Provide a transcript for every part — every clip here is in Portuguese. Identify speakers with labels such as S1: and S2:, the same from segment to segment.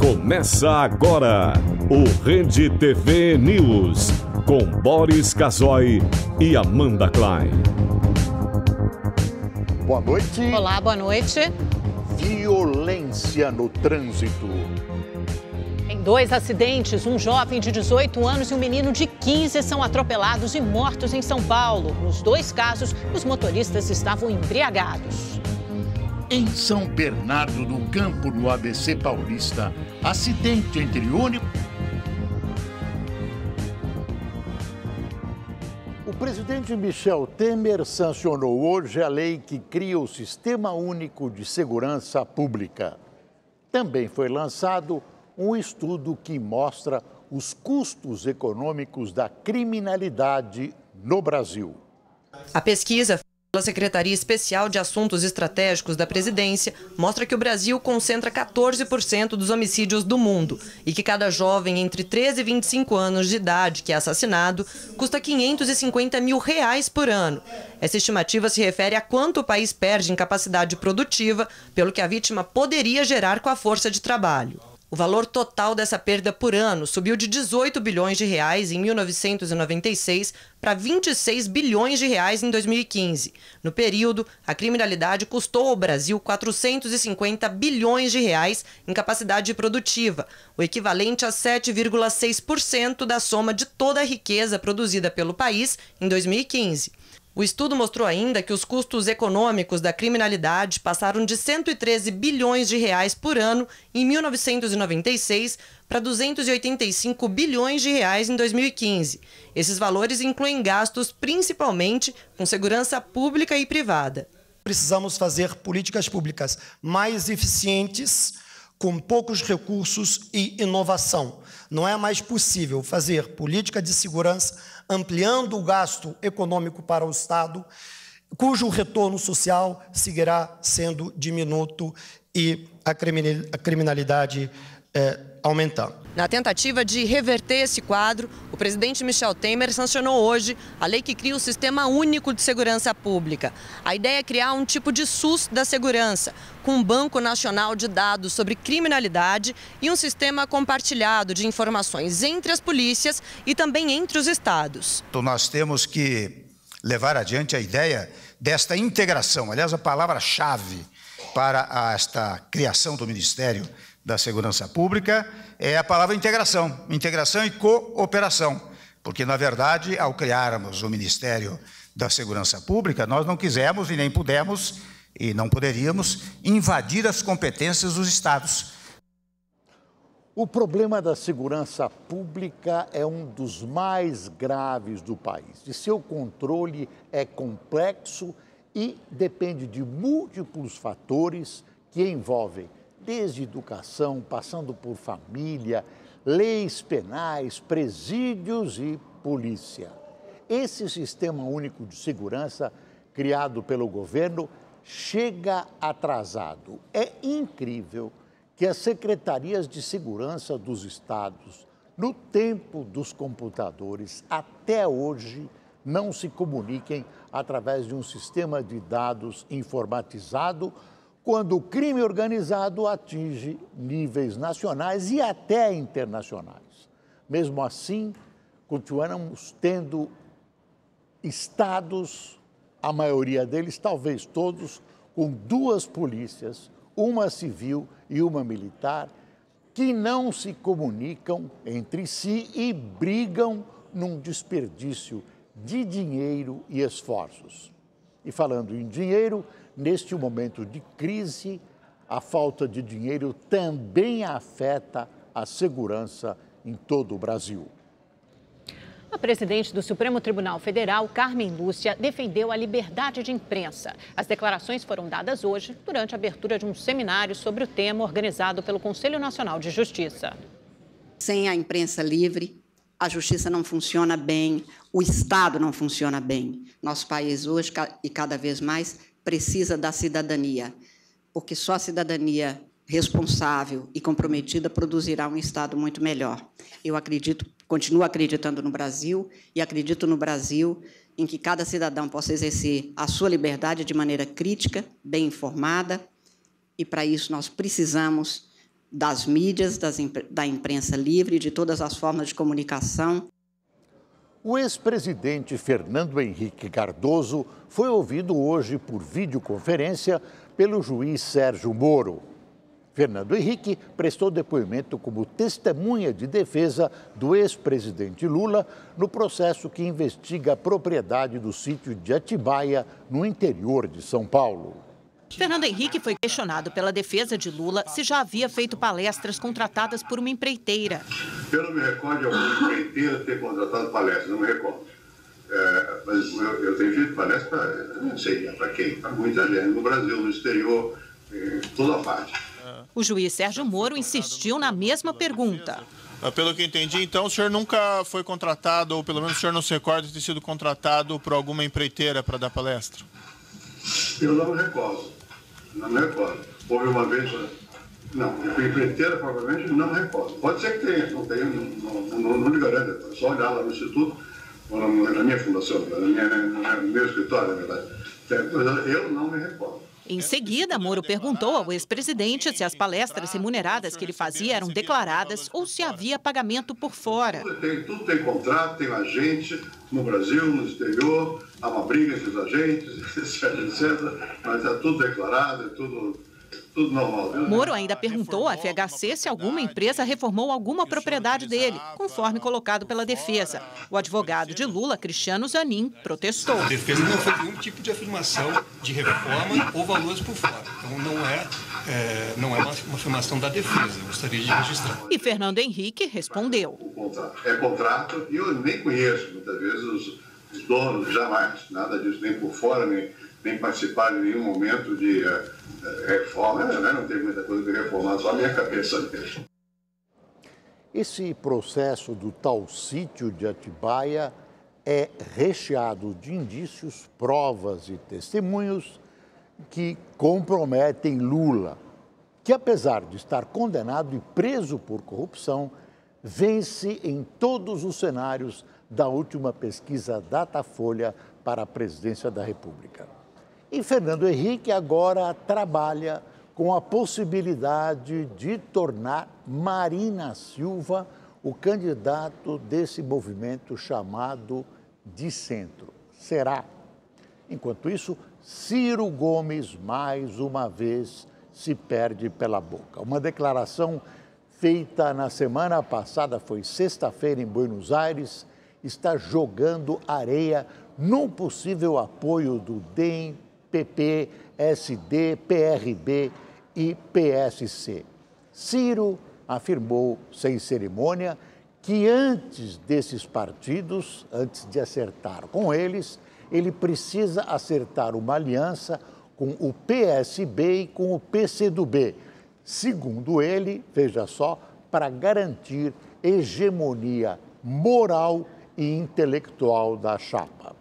S1: Começa agora o Rede TV News, com Boris Casoy e Amanda Klein.
S2: Boa noite.
S3: Olá, boa noite.
S2: Violência no trânsito.
S3: Em 2 acidentes, um jovem de 18 anos e um menino de 15 são atropelados e mortos em São Paulo. Nos 2 casos, os motoristas estavam embriagados.
S2: Em São Bernardo do Campo, no ABC Paulista, acidente entre ônibus. O presidente Michel Temer sancionou hoje a lei que cria o Sistema Único de Segurança Pública. Também foi lançado um estudo que mostra os custos econômicos da criminalidade no Brasil.
S4: A pesquisa pela Secretaria Especial de Assuntos Estratégicos da Presidência mostra que o Brasil concentra 14% dos homicídios do mundo e que cada jovem entre 13 e 25 anos de idade que é assassinado custa R$550 mil por ano. Essa estimativa se refere a quanto o país perde em capacidade produtiva pelo que a vítima poderia gerar com a força de trabalho. O valor total dessa perda por ano subiu de 18 bilhões de reais em 1996 para 26 bilhões de reais em 2015. No período, a criminalidade custou ao Brasil 450 bilhões de reais em capacidade produtiva, o equivalente a 7,6% da soma de toda a riqueza produzida pelo país em 2015. O estudo mostrou ainda que os custos econômicos da criminalidade passaram de 113 bilhões de reais por ano em 1996 para 285 bilhões de reais em 2015. Esses valores incluem gastos principalmente com segurança pública e privada.
S5: Precisamos fazer políticas públicas mais eficientes, com poucos recursos e inovação. Não é mais possível fazer política de segurança ampliando o gasto econômico para o Estado, cujo retorno social seguirá sendo diminuto e a criminalidade aumentando.
S4: Na tentativa de reverter esse quadro, o presidente Michel Temer sancionou hoje a lei que cria o Sistema Único de Segurança Pública. A ideia é criar um tipo de SUS da segurança, com um banco nacional de dados sobre criminalidade e um sistema compartilhado de informações entre as polícias e também entre os estados.
S6: Então nós temos que levar adiante a ideia desta integração. Aliás, a palavra-chave para esta criação do Ministério da Segurança Pública é a palavra integração, integração e cooperação, porque, na verdade, ao criarmos o Ministério da Segurança Pública, nós não quisemos e nem pudemos e não poderíamos invadir as competências dos estados.
S2: O problema da segurança pública é um dos mais graves do país e seu controle é complexo e depende de múltiplos fatores que envolvem desde educação, passando por família, leis penais, presídios e polícia. Esse Sistema Único de Segurança, criado pelo governo, chega atrasado. É incrível que as secretarias de segurança dos estados, no tempo dos computadores, até hoje, não se comuniquem através de um sistema de dados informatizado, quando o crime organizado atinge níveis nacionais e até internacionais. Mesmo assim, continuamos tendo estados, a maioria deles, talvez todos, com 2 polícias, uma civil e uma militar, que não se comunicam entre si e brigam num desperdício de dinheiro e esforços. E falando em dinheiro, neste momento de crise, a falta de dinheiro também afeta a segurança em todo o Brasil.
S3: A presidente do Supremo Tribunal Federal, Carmen Lúcia, defendeu a liberdade de imprensa. As declarações foram dadas hoje durante a abertura de um seminário sobre o tema organizado pelo Conselho Nacional de Justiça.
S7: Sem a imprensa livre, a justiça não funciona bem, o Estado não funciona bem. Nosso país hoje, e cada vez mais, precisa da cidadania, porque só a cidadania responsável e comprometida produzirá um Estado muito melhor. Eu acredito, continuo acreditando no Brasil e acredito no Brasil em que cada cidadão possa exercer a sua liberdade de maneira crítica, bem informada, e para isso nós precisamos das mídias, da imprensa livre, de todas as formas de comunicação.
S2: O ex-presidente Fernando Henrique Cardoso foi ouvido hoje por videoconferência pelo juiz Sérgio Moro. Fernando Henrique prestou depoimento como testemunha de defesa do ex-presidente Lula no processo que investiga a propriedade do sítio de Atibaia, no interior de São Paulo.
S3: Fernando Henrique foi questionado pela defesa de Lula se já havia feito palestras contratadas por uma empreiteira.
S8: Eu não me recordo de alguma empreiteira ter contratado palestras, não me recordo. Mas eu tenho feito palestra, não sei para quem, para muita gente, no Brasil, no exterior, em toda parte.
S3: O juiz Sérgio Moro insistiu na mesma pergunta.
S9: Pelo que entendi, então, o senhor nunca foi contratado, ou pelo menos o senhor não se recorda de ter sido contratado por alguma empreiteira para dar palestra?
S8: Eu não me recordo. Não me recordo. Houve uma vez... Não, empreiteira, provavelmente, não me recordo. Pode ser que tenha, não tenho, não lhe garanto. É só olhar lá no Instituto, ou na minha fundação, no meu escritório, na verdade. Eu não me recordo.
S3: Em seguida, Moro perguntou ao ex-presidente se as palestras remuneradas que ele fazia eram declaradas ou se havia pagamento por fora.
S8: Tudo tem contrato, tem agente no Brasil, no exterior, há uma briga entre os agentes, etc. Mas é tudo declarado, é tudo normal.
S3: Moro ainda perguntou à FHC se alguma empresa reformou alguma propriedade dele, conforme colocado pela defesa. O advogado de Lula, Cristiano Zanin, protestou.
S10: A defesa não fez nenhum tipo de afirmação de reforma ou valores por fora. Então não é uma afirmação da defesa. Eu gostaria de registrar.
S3: E Fernando Henrique respondeu.
S8: É contrato e eu nem conheço, muitas vezes, os donos, jamais. Nada disso, nem por fora, nem participar em nenhum momento de reforma, não tem muita coisa de reformar, só a minha cabeça mesmo.
S2: Esse processo do tal sítio de Atibaia é recheado de indícios, provas e testemunhos que comprometem Lula, que apesar de estar condenado e preso por corrupção, vence em todos os cenários da última pesquisa Datafolha para a presidência da República. E Fernando Henrique agora trabalha com a possibilidade de tornar Marina Silva o candidato desse movimento chamado de centro. Será? Enquanto isso, Ciro Gomes, mais uma vez, se perde pela boca. Uma declaração feita na semana passada, foi sexta-feira em Buenos Aires, está jogando areia num possível apoio do DEM, PP, SD, PRB e PSC. Ciro afirmou, sem cerimônia, que antes desses partidos, antes de acertar com eles, ele precisa acertar uma aliança com o PSB e com o PCdoB. Segundo ele, veja só, para garantir hegemonia moral e intelectual da chapa.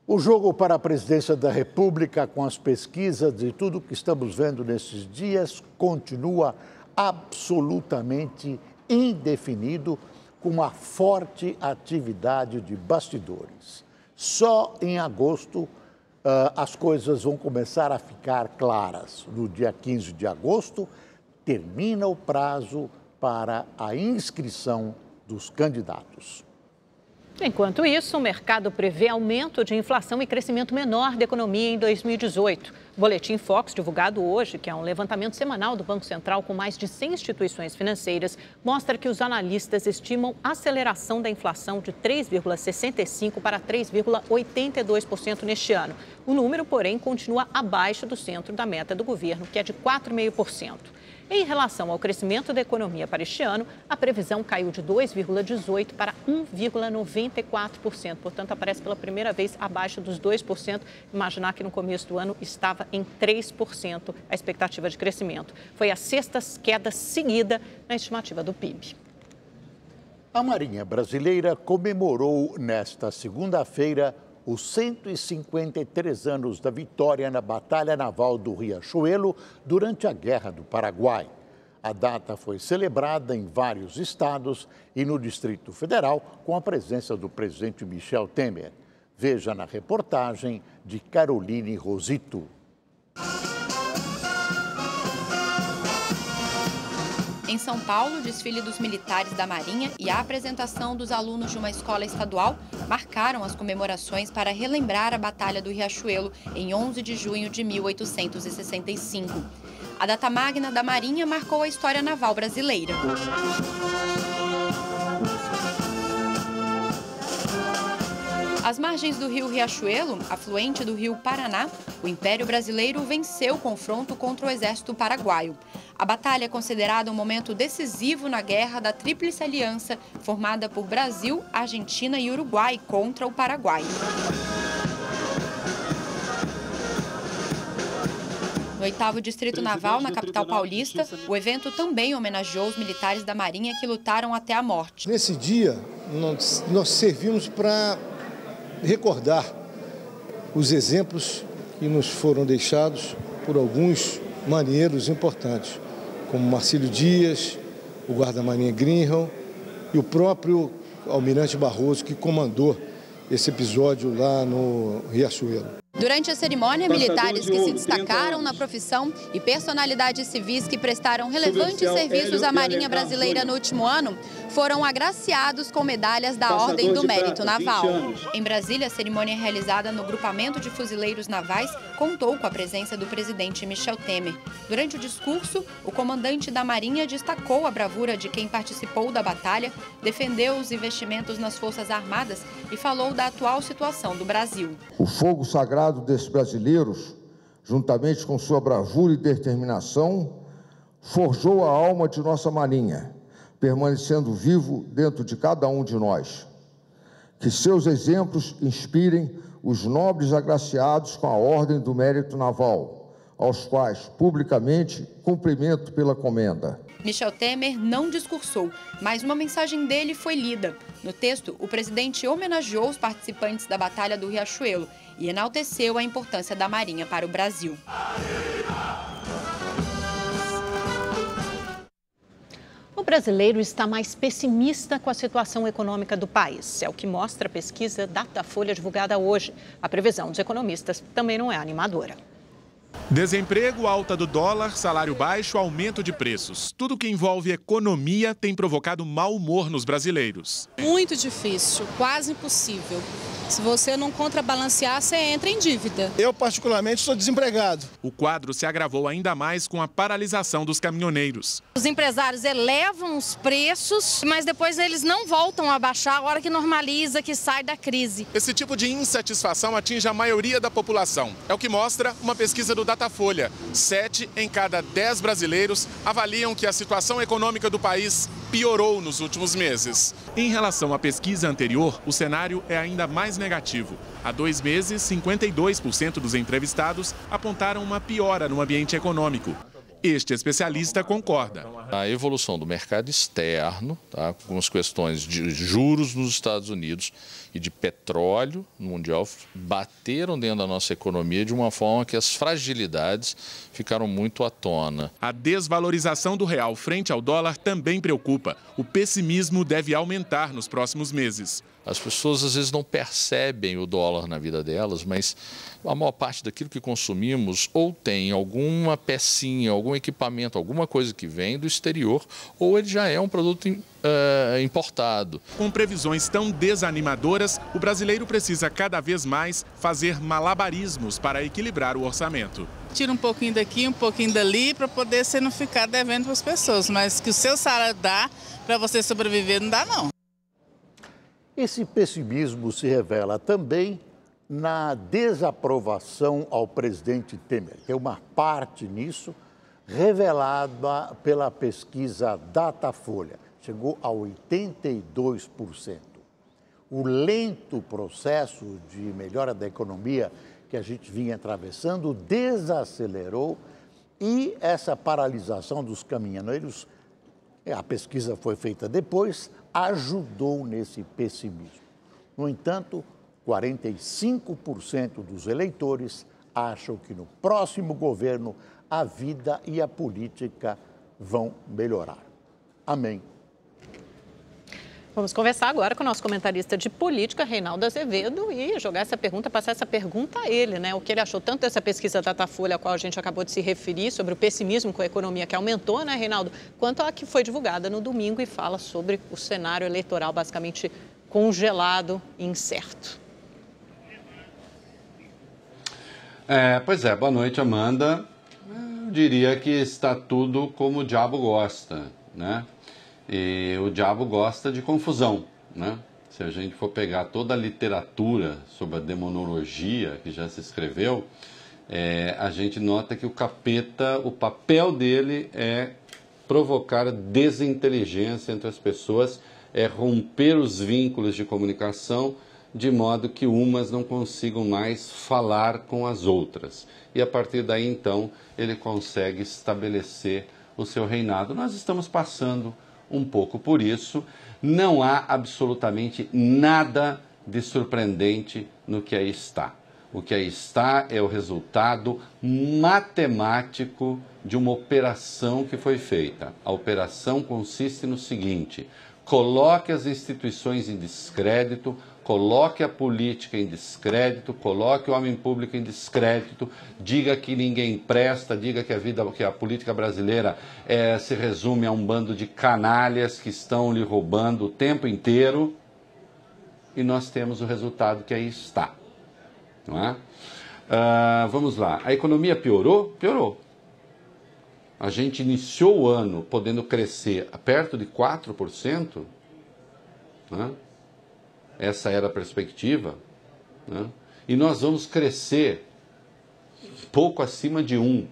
S2: O jogo para a presidência da República, com as pesquisas e tudo que estamos vendo nesses dias, continua absolutamente indefinido, com uma forte atividade de bastidores. Só em agosto as coisas vão começar a ficar claras. No dia 15 de agosto, termina o prazo para a inscrição dos candidatos.
S3: Enquanto isso, o mercado prevê aumento de inflação e crescimento menor da economia em 2018. O Boletim Fox, divulgado hoje, que é um levantamento semanal do Banco Central com mais de 100 instituições financeiras, mostra que os analistas estimam aceleração da inflação de 3,65% para 3,82% neste ano. O número, porém, continua abaixo do centro da meta do governo, que é de 4,5%. Em relação ao crescimento da economia para este ano, a previsão caiu de 2,18% para 1,94%. Portanto, aparece pela primeira vez abaixo dos 2%. Imaginar que no começo do ano estava em 3% a expectativa de crescimento. Foi a sexta queda seguida na estimativa do PIB.
S2: A Marinha Brasileira comemorou nesta segunda-feira os 153 anos da vitória na Batalha Naval do Riachuelo durante a Guerra do Paraguai. A data foi celebrada em vários estados e no Distrito Federal com a presença do presidente Michel Temer. Veja na reportagem de Caroline Rosito.
S11: Em São Paulo, desfile dos militares da Marinha e a apresentação dos alunos de uma escola estadual marcaram as comemorações para relembrar a Batalha do Riachuelo em 11 de junho de 1865. A data magna da Marinha marcou a história naval brasileira. Às margens do rio Riachuelo, afluente do rio Paraná, o Império Brasileiro venceu o confronto contra o exército paraguaio. A batalha é considerada um momento decisivo na guerra da Tríplice Aliança, formada por Brasil, Argentina e Uruguai contra o Paraguai. No 8º Distrito Naval, na capital paulista, o evento também homenageou os militares da Marinha que lutaram até a morte.
S12: Nesse dia, nós servimos para recordar os exemplos que nos foram deixados por alguns marinheiros importantes, como Marcílio Dias, o guarda-marinha Greenham e o próprio almirante Barroso, que comandou esse episódio lá no Riachuelo.
S11: Durante a cerimônia, militares que se destacaram na profissão e personalidades civis que prestaram relevantes serviços à Marinha Brasileira no último ano foram agraciados com medalhas da Ordem do Mérito Naval. Em Brasília, a cerimônia realizada no Grupamento de Fuzileiros Navais contou com a presença do presidente Michel Temer. Durante o discurso, o comandante da Marinha destacou a bravura de quem participou da batalha, defendeu os investimentos nas Forças Armadas e falou da atual situação do Brasil.
S13: O fogo sagrado desses brasileiros, juntamente com sua bravura e determinação, forjou a alma de nossa Marinha, permanecendo vivo dentro de cada um de nós. Que seus exemplos inspirem os nobres agraciados com a Ordem do Mérito Naval, aos quais, publicamente, cumprimento pela comenda.
S11: Michel Temer não discursou, mas uma mensagem dele foi lida. No texto, o presidente homenageou os participantes da Batalha do Riachuelo e enalteceu a importância da Marinha para o Brasil.
S3: O brasileiro está mais pessimista com a situação econômica do país. É o que mostra a pesquisa Datafolha divulgada hoje. A previsão dos economistas também não é animadora.
S14: Desemprego, alta do dólar, salário baixo, aumento de preços. Tudo que envolve economia tem provocado mau humor nos brasileiros.
S15: Muito difícil, quase impossível. Se você não contrabalancear, você entra em dívida.
S16: Eu, particularmente, sou desempregado.
S14: O quadro se agravou ainda mais com a paralisação dos caminhoneiros.
S17: Os empresários elevam os preços, mas depois eles não voltam a baixar a hora que normaliza, que sai da crise.
S14: Esse tipo de insatisfação atinge a maioria da população. É o que mostra uma pesquisa do Datafolha. 7 em cada 10 brasileiros avaliam que a situação econômica do país piorou nos últimos meses. Em relação à pesquisa anterior, o cenário é ainda mais negativo. Há 2 meses, 52% dos entrevistados apontaram uma piora no ambiente econômico. Este especialista concorda.
S18: A evolução do mercado externo, tá, com as questões de juros nos Estados Unidos e de petróleo mundial, bateram dentro da nossa economia de uma forma que as fragilidades ficaram muito à tona.
S14: A desvalorização do real frente ao dólar também preocupa. O pessimismo deve aumentar nos próximos meses.
S18: As pessoas às vezes não percebem o dólar na vida delas, mas a maior parte daquilo que consumimos ou tem alguma pecinha, algum equipamento, alguma coisa que vem do exterior, ou ele já é um produto importado.
S14: Com previsões tão desanimadoras, o brasileiro precisa cada vez mais fazer malabarismos para equilibrar o orçamento.
S19: Tira um pouquinho daqui, um pouquinho dali, para poder você não ficar devendo para as pessoas, mas que o seu salário dá para você sobreviver, não dá não.
S2: Esse pessimismo se revela também na desaprovação ao presidente Temer, que é uma parte nisso, revelada pela pesquisa Datafolha. Chegou a 82%. O lento processo de melhora da economia que a gente vinha atravessando desacelerou e essa paralisação dos caminhoneiros, a pesquisa foi feita depois, ajudou nesse pessimismo. No entanto, 45% dos eleitores acham que no próximo governo a vida e a política vão melhorar. Amém.
S3: Vamos conversar agora com o nosso comentarista de política, Reinaldo Azevedo, e jogar essa pergunta, passar essa pergunta a ele, né? O que ele achou tanto dessa pesquisa Datafolha, a qual a gente acabou de se referir, sobre o pessimismo com a economia que aumentou, né, Reinaldo? Quanto a que foi divulgada no domingo e fala sobre o cenário eleitoral basicamente congelado e incerto.
S20: Pois é, boa noite, Amanda. Eu diria que está tudo como o diabo gosta, né? E o diabo gosta de confusão, né? Se a gente for pegar toda a literatura sobre a demonologia que já se escreveu, a gente nota que o capeta, o papel dele é provocar desinteligência entre as pessoas, é romper os vínculos de comunicação de modo que umas não consigam mais falar com as outras. E a partir daí, então, ele consegue estabelecer o seu reinado. Nós estamos passando um pouco por isso. Não há absolutamente nada de surpreendente no que aí está. O que aí está é o resultado matemático de uma operação que foi feita. A operação consiste no seguinte: coloque as instituições em descrédito, coloque a política em descrédito, coloque o homem público em descrédito, diga que ninguém presta, diga que a política brasileira se resume a um bando de canalhas que estão lhe roubando o tempo inteiro, e nós temos o resultado que aí está. Não é? Vamos lá. A economia piorou? Piorou. A gente iniciou o ano podendo crescer perto de 4%, né? Essa era a perspectiva, né? E nós vamos crescer pouco acima de 1%.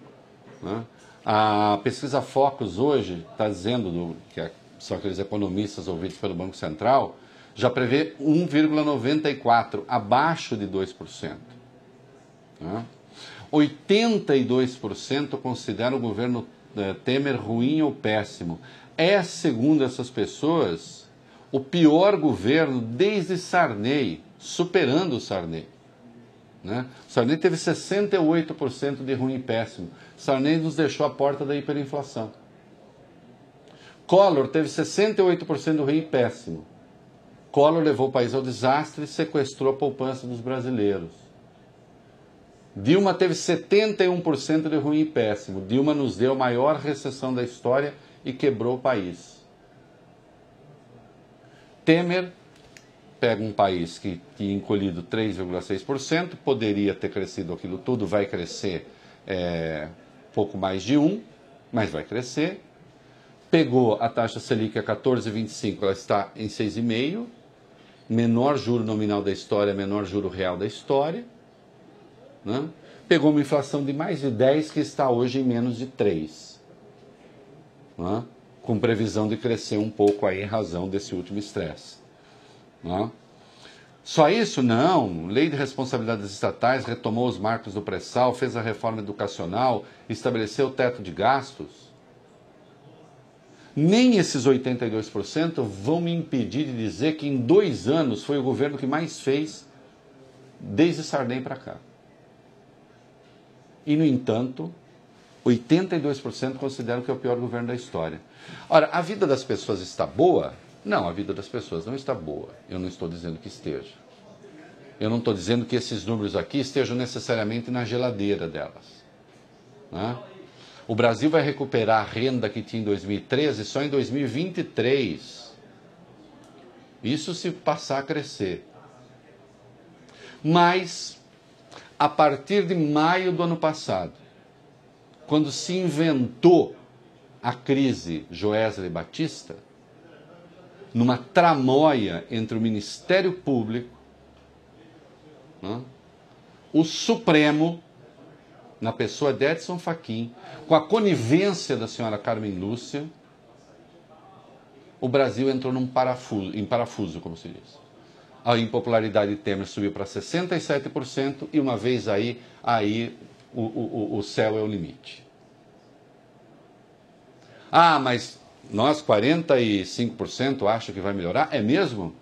S20: Né? A pesquisa Focus hoje está dizendo, que são aqueles economistas ouvidos pelo Banco Central, já prevê 1,94%, abaixo de 2%. Né? 82% consideram o governo Temer ruim ou péssimo. É, segundo essas pessoas, o pior governo desde Sarney, superando o Sarney. Né? Sarney teve 68% de ruim e péssimo. Sarney nos deixou à porta da hiperinflação. Collor teve 68% de ruim e péssimo. Collor levou o país ao desastre e sequestrou a poupança dos brasileiros. Dilma teve 71% de ruim e péssimo. Dilma nos deu a maior recessão da história e quebrou o país. Temer pega um país que tinha encolhido 3,6%, poderia ter crescido aquilo tudo, vai crescer pouco mais de 1%, mas vai crescer. Pegou a taxa Selic a 14,25%, ela está em 6,5%, menor juro nominal da história, menor juro real da história. Né? Pegou uma inflação de mais de 10%, que está hoje em menos de 3%. Né? Com previsão de crescer um pouco aí em razão desse último estresse. Né? Só isso? Não. Lei de responsabilidades estatais, retomou os marcos do pré-sal, fez a reforma educacional, estabeleceu o teto de gastos. Nem esses 82% vão me impedir de dizer que em 2 anos foi o governo que mais fez desde Sarney para cá. E, no entanto, 82% consideram que é o pior governo da história. Ora, a vida das pessoas está boa? Não, a vida das pessoas não está boa. Eu não estou dizendo que esteja. Eu não estou dizendo que esses números aqui estejam necessariamente na geladeira delas. Né? O Brasil vai recuperar a renda que tinha em 2013 só em 2023. Isso se passar a crescer. Mas, a partir de maio do ano passado, quando se inventou a crise Joesley Batista, numa tramóia entre o Ministério Público, né, o Supremo, na pessoa de Edson Fachin, com a conivência da senhora Carmen Lúcia, o Brasil entrou em parafuso, como se diz. A impopularidade de Temer subiu para 67% e uma vez aí o céu é o limite. Ah, mas nós 45% acham que vai melhorar? É mesmo?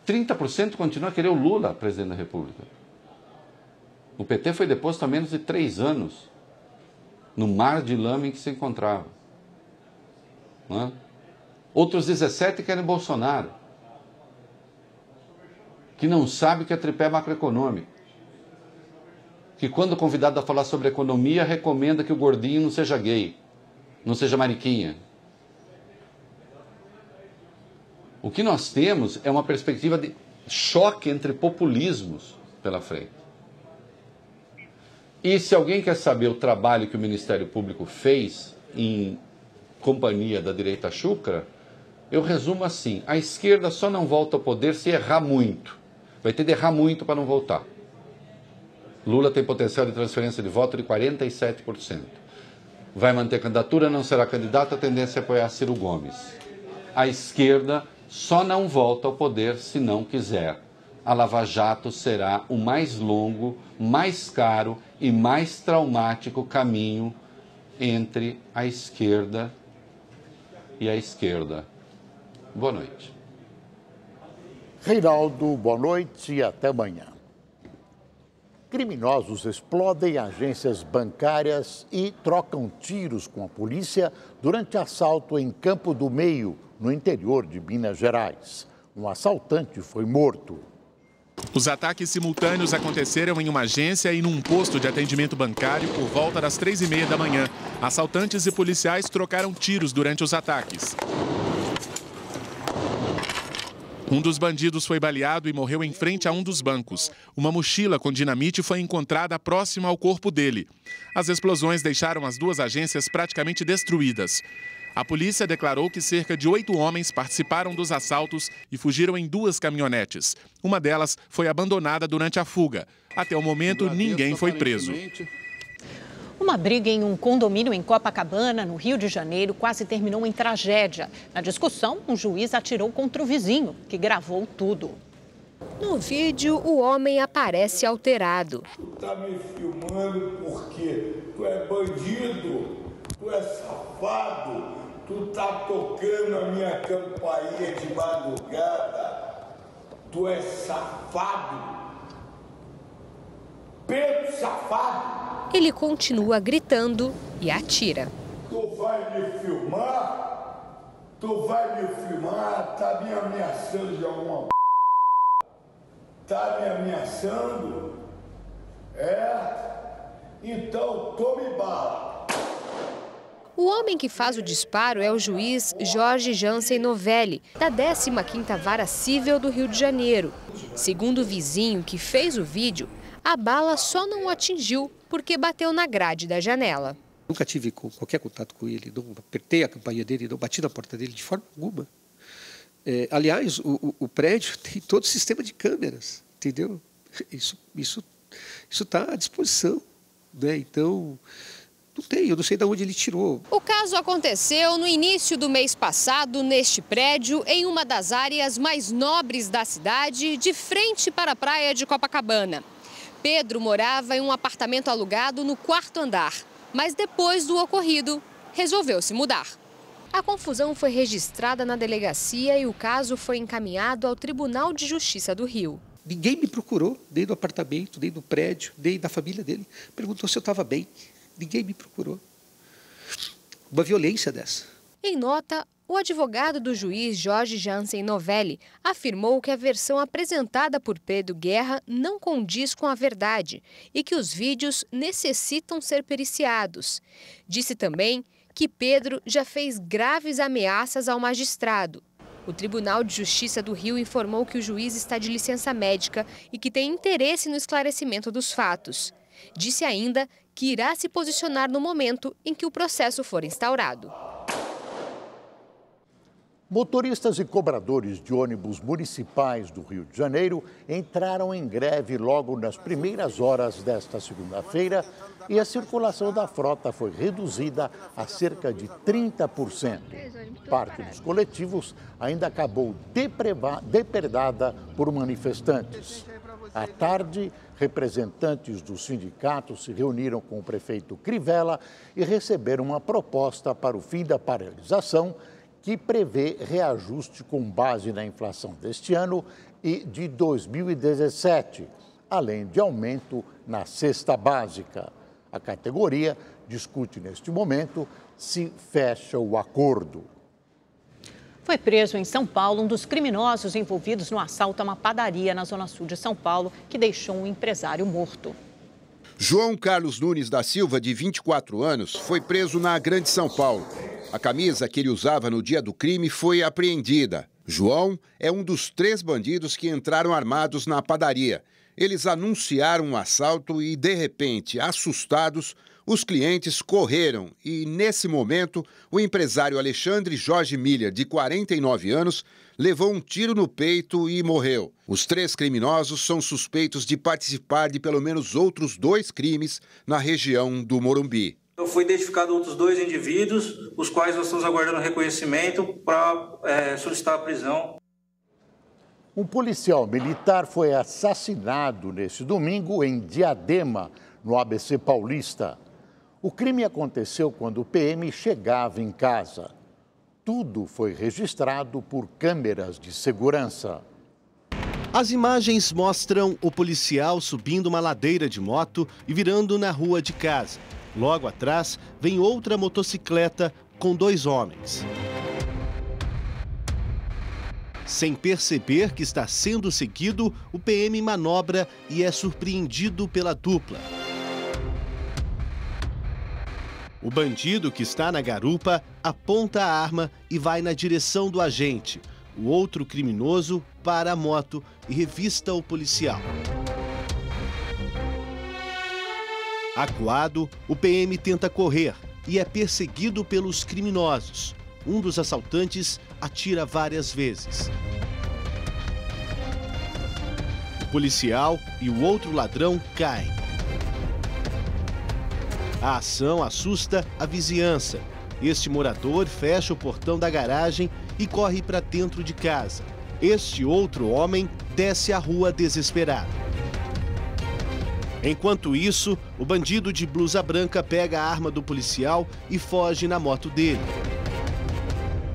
S20: 30% continua a querer o Lula presidente da República. O PT foi deposto há menos de 3 anos, no mar de lama em que se encontrava. Não é? Outros 17 querem Bolsonaro, que não sabe que é tripé macroeconômico, que quando convidado a falar sobre economia, recomenda que o gordinho não seja gay, não seja mariquinha. O que nós temos é uma perspectiva de choque entre populismos pela frente. E se alguém quer saber o trabalho que o Ministério Público fez em companhia da direita chucra, eu resumo assim: a esquerda só não volta ao poder se errar muito. Vai ter de errar muito para não voltar. Lula tem potencial de transferência de voto de 47%. Vai manter candidatura, não será candidato, a tendência é apoiar Ciro Gomes. A esquerda só não volta ao poder se não quiser. A Lava Jato será o mais longo, mais caro e mais traumático caminho entre a esquerda e a esquerda. Boa noite.
S2: Reinaldo, boa noite e até amanhã. Criminosos explodem agências bancárias e trocam tiros com a polícia durante assalto em Campo do Meio, no interior de Minas Gerais. Um assaltante foi morto.
S14: Os ataques simultâneos aconteceram em uma agência e num posto de atendimento bancário por volta das 3h30 da manhã. Assaltantes e policiais trocaram tiros durante os ataques. Um dos bandidos foi baleado e morreu em frente a um dos bancos. Uma mochila com dinamite foi encontrada próxima ao corpo dele. As explosões deixaram as duas agências praticamente destruídas. A polícia declarou que cerca de 8 homens participaram dos assaltos e fugiram em 2 caminhonetes. Uma delas foi abandonada durante a fuga. Até o momento, ninguém foi preso.
S3: Uma briga em um condomínio em Copacabana, no Rio de Janeiro, quase terminou em tragédia. Na discussão, um juiz atirou contra o vizinho, que gravou tudo.
S21: No vídeo, o homem aparece alterado.
S22: Tu tá me filmando porque tu é bandido, tu é safado, tu tá tocando a minha campainha de madrugada, tu é safado, Pedro safado.
S21: Ele continua gritando e atira.
S22: Tu vai me filmar? Tu vai me filmar? Tá me ameaçando de alguma... Tá me ameaçando? É? Então tome bala.
S21: O homem que faz o disparo é o juiz Jorge Jansen Novelli, da 15ª Vara Cível do Rio de Janeiro. Segundo o vizinho que fez o vídeo, a bala só não o atingiu porque bateu na grade da janela.
S23: Nunca tive qualquer contato com ele, não apertei a campainha dele, não bati na porta dele de forma alguma. Aliás, o prédio tem todo o sistema de câmeras, entendeu? Isso está à disposição, né? Então, eu não sei de onde ele tirou.
S21: O caso aconteceu no início do mês passado, neste prédio, em uma das áreas mais nobres da cidade, de frente para a praia de Copacabana. Pedro morava em um apartamento alugado no 4º andar, mas depois do ocorrido, resolveu se mudar. A confusão foi registrada na delegacia e o caso foi encaminhado ao Tribunal de Justiça do Rio.
S23: Ninguém me procurou, nem no apartamento, nem no prédio, nem da família dele. Perguntou se eu estava bem. Ninguém me procurou. Uma violência dessa.
S21: Em nota, o advogado do juiz Jorge Jansen Novelli afirmou que a versão apresentada por Pedro Guerra não condiz com a verdade e que os vídeos necessitam ser periciados. Disse também que Pedro já fez graves ameaças ao magistrado. O Tribunal de Justiça do Rio informou que o juiz está de licença médica e que tem interesse no esclarecimento dos fatos. Disse ainda que irá se posicionar no momento em que o processo for instaurado.
S2: Motoristas e cobradores de ônibus municipais do Rio de Janeiro entraram em greve logo nas primeiras horas desta segunda-feira e a circulação da frota foi reduzida a cerca de 30%. Parte dos coletivos ainda acabou depredada por manifestantes. À tarde, representantes dos sindicatos se reuniram com o prefeito Crivella e receberam uma proposta para o fim da paralisação, que prevê reajuste com base na inflação deste ano e de 2017, além de aumento na cesta básica. A categoria discute neste momento se fecha o acordo.
S3: Foi preso em São Paulo um dos criminosos envolvidos no assalto a uma padaria na zona sul de São Paulo, que deixou um empresário morto.
S1: João Carlos Nunes da Silva, de 24 anos, foi preso na Grande São Paulo. A camisa que ele usava no dia do crime foi apreendida. João é um dos 3 bandidos que entraram armados na padaria. Eles anunciaram um assalto e, de repente, assustados, os clientes correram e, nesse momento, o empresário Alexandre Jorge Miller, de 49 anos, levou um tiro no peito e morreu. Os 3 criminosos são suspeitos de participar de pelo menos outros 2 crimes na região do Morumbi.
S4: Foi identificado outros 2 indivíduos, os quais nós estamos aguardando reconhecimento para solicitar a prisão.
S2: Um policial militar foi assassinado neste domingo em Diadema, no ABC Paulista. O crime aconteceu quando o PM chegava em casa. Tudo foi registrado por câmeras de segurança.
S5: As imagens mostram o policial subindo uma ladeira de moto e virando na rua de casa. Logo atrás, vem outra motocicleta com 2 homens. Sem perceber que está sendo seguido, o PM manobra e é surpreendido pela dupla. O bandido que está na garupa aponta a arma e vai na direção do agente. O outro criminoso para a moto e revista o policial. Acuado, o PM tenta correr e é perseguido pelos criminosos. Um dos assaltantes atira várias vezes. O policial e o outro ladrão caem. A ação assusta a vizinhança. Este morador fecha o portão da garagem e corre para dentro de casa. Este outro homem desce a rua desesperado. Enquanto isso, o bandido de blusa branca pega a arma do policial e foge na moto dele.